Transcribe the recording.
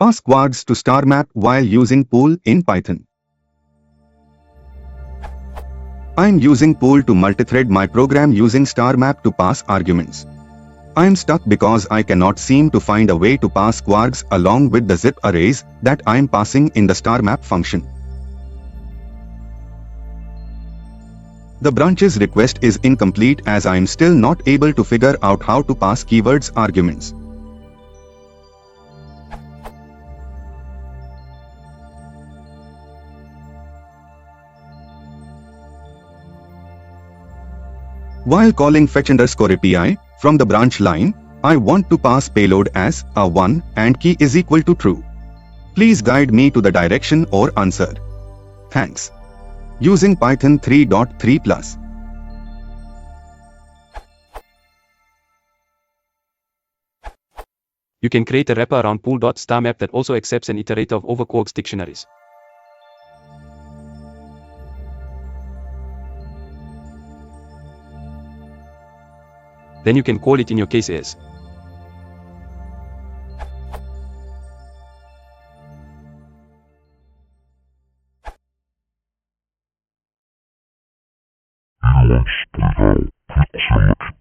Pass Kwargs to Starmap while using pool in Python. I'm using pool to multithread my program using Starmap to pass arguments. I'm stuck because I cannot seem to find a way to pass Kwargs along with the zip arrays that I'm passing in the Starmap function. The branches request is incomplete as I'm still not able to figure out how to pass keywords arguments. While calling fetch_API from the branch line, I want to pass payload as a 1 and key is equal to true. Please guide me to the direction or answer. Thanks. Using Python 3.3+. You can create a wrapper around pool.starmap that also accepts an iterator of over Kwargs dictionaries. Then you can call it in your case as You want to split out pixel